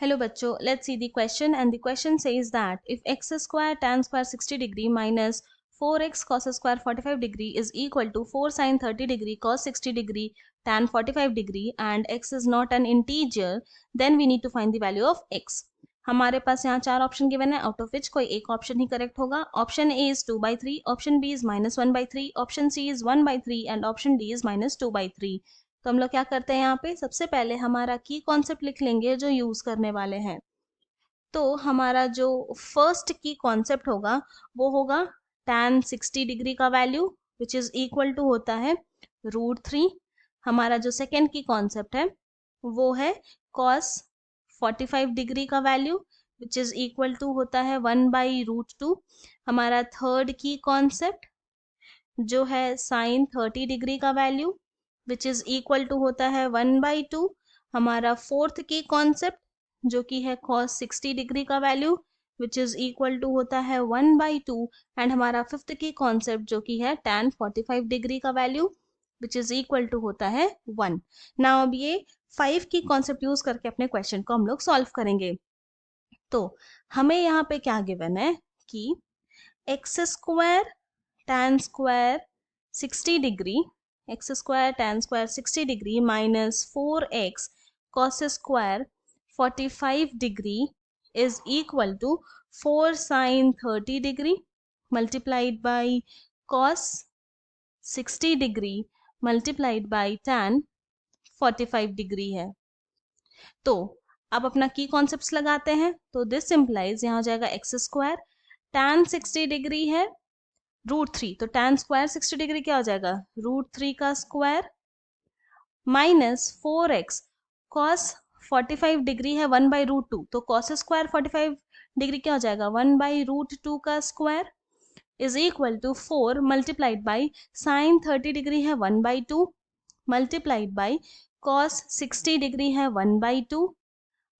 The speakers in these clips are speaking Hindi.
Hello bachcho, let's see the question, and the question says that if x square tan square 60 degree minus 4x cos square 45 degree is equal to 4 sin 30 degree cos 60 degree tan 45 degree and x is not an integer, then we need to find the value of x. हमारे पास यहाँ चार ऑप्शन गिवन है, आउट ऑफ विच कोई एक ऑप्शन ही करेक्ट होगा. Option A is 2/3, option B is -1/3, option C is 1/3 and option D is -2/3. तो हम लोग क्या करते हैं, यहाँ पे सबसे पहले हमारा की कॉन्सेप्ट लिख लेंगे जो यूज करने वाले हैं. तो हमारा जो फर्स्ट की कॉन्सेप्ट होगा वो होगा tan 60 डिग्री का value which is equal to होता है √3. हमारा जो सेकेंड की कॉन्सेप्ट है वो है cos 45 डिग्री का value which is equal to होता है 1/√2. हमारा थर्ड की कॉन्सेप्ट जो है sin 30 डिग्री का value which is equal to होता है 1/2. हमारा फोर्थ की कॉन्सेप्ट जो कि है cos 60 डिग्री का value which is equal to होता है 1/2. एंड हमारा फिफ्थ की कॉन्सेप्ट जो कि है tan 45 डिग्री का value which is equal to होता है 1. नाउ अब ये 5 की कॉन्सेप्ट यूज करके अपने क्वेश्चन को हम लोग सॉल्व करेंगे. तो हमें यहाँ पे क्या गिवन है कि x square tan square 60 degree x square tan square 60 degree minus 4x cos square 45 degree is equal to 4 sin 30 degree multiplied by cos 60 degree multiplied by tan 45 degree है. तो अब अपना की कॉन्सेप्ट्स लगाते हैं. तो दिस सिंप्लाइज यहाँ हो जाएगा एक्स स्क्वायर tan 60 डिग्री है √3, तो tan स्क्वायर 60 डिग्री क्या हो जाएगा √3 का square minus 4x cos 45 degree है 1/√2, तो cos स्क्वायर 45 डिग्री क्या हो जाएगा 1/√2 का square is equal to 4 multiplied by sin 30 degree है 1/2 मल्टीप्लाइड बाई cos 60 डिग्री है 1/2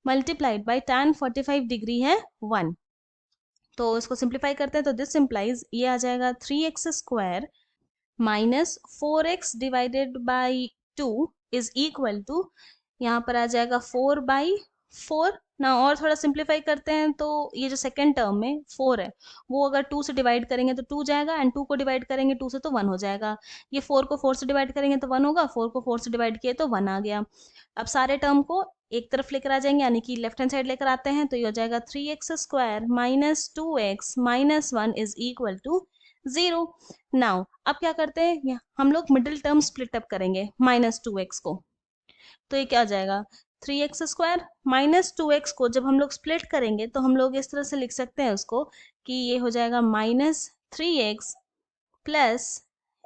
मल्टीप्लाइड बाई tan 45 डिग्री है 1. तो इसको सिंप्लीफाई करते हैं. तो दिस सिंप्लाइज ये आ जाएगा 3x square minus 4x divided by 2 is equal to यहाँ पर आ जाएगा 4/4. ना और थोड़ा सिंप्लीफाई करते हैं तो ये जो सेकेंड टर्म में 4 है वो अगर 2 से डिवाइड करेंगे तो 2 जाएगा एंड 2 को डिवाइड करेंगे 2 से तो 1 हो जाएगा. ये 4 को 4 से डिवाइड करेंगे तो 1 होगा, 4 को 4 से डिवाइड किए तो 1 आ गया. अब सारे टर्म को एक तरफ लेकर आ जाएंगे यानी कि लेफ्ट हैंड साइड लेकर आते हैं. तो ये हो जाएगा 3x square minus 2x minus 1 is equal to 0. Now अब क्या करते हैं, हम लोग मिडिल टर्म स्प्लिट अप करेंगे -2x को. तो ये क्या हो जाएगा 3x स्क्वायर माइनस 2x को जब हम लोग स्प्लिट करेंगे तो हम लोग इस तरह से लिख सकते हैं उसको कि ये हो जाएगा -3x प्लस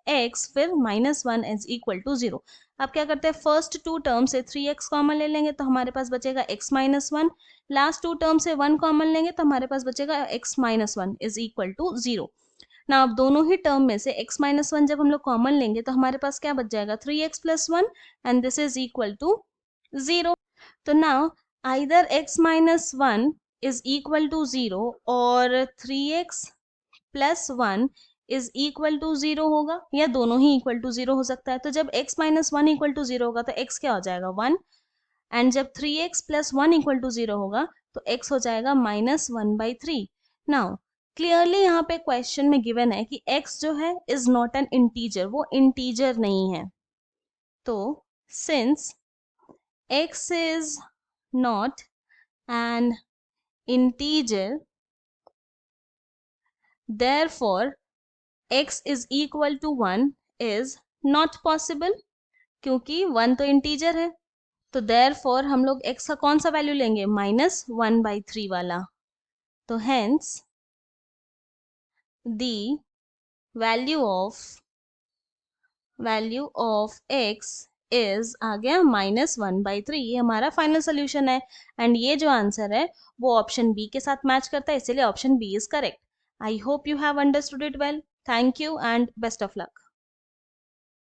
x फिर -1 इज इक्वल टू 0. अब क्या करते हैं, फर्स्ट टू टर्म से 3x कॉमन ले लेंगे तो हमारे पास बचेगा x -1. लास्ट टू टर्म से 1 कॉमन लेंगे तो हमारे पास बचेगा x -1 इज इक्वल टू 0. ना अब दोनों ही टर्म में से x -1 जब हम लोग कॉमन लेंगे तो हमारे पास क्या बच जाएगा 3x + 1 and this is equal to 0. तो now either x -1 is equal to 0 और 3x + 1 इज इक्वल टू 0 होगा, या दोनों ही इक्वल टू 0 हो सकता है. तो जब x -1 इक्वल टू 0 होगा तो x क्या हो जाएगा 1, एंड जब 3x + 1 इक्वल टू 0 होगा तो x हो जाएगा -1/3. नाउ क्लियरली यहाँ पे क्वेश्चन में गिवन है कि x जो है इज नॉट एन इंटीजर, वो इंटीजर नहीं है. तो since x is not an integer, therefore x is equal to 1 is not possible, क्योंकि 1 तो इंटीजर है. तो therefore हम लोग x का कौन सा वैल्यू लेंगे -1/3 वाला. तो hence the value of x is आ गया -1/3. ये हमारा फाइनल सोल्यूशन है एंड ये जो आंसर है वो ऑप्शन बी के साथ मैच करता है, इसलिए option B is correct. I hope you have understood it well. Thank you and best of luck.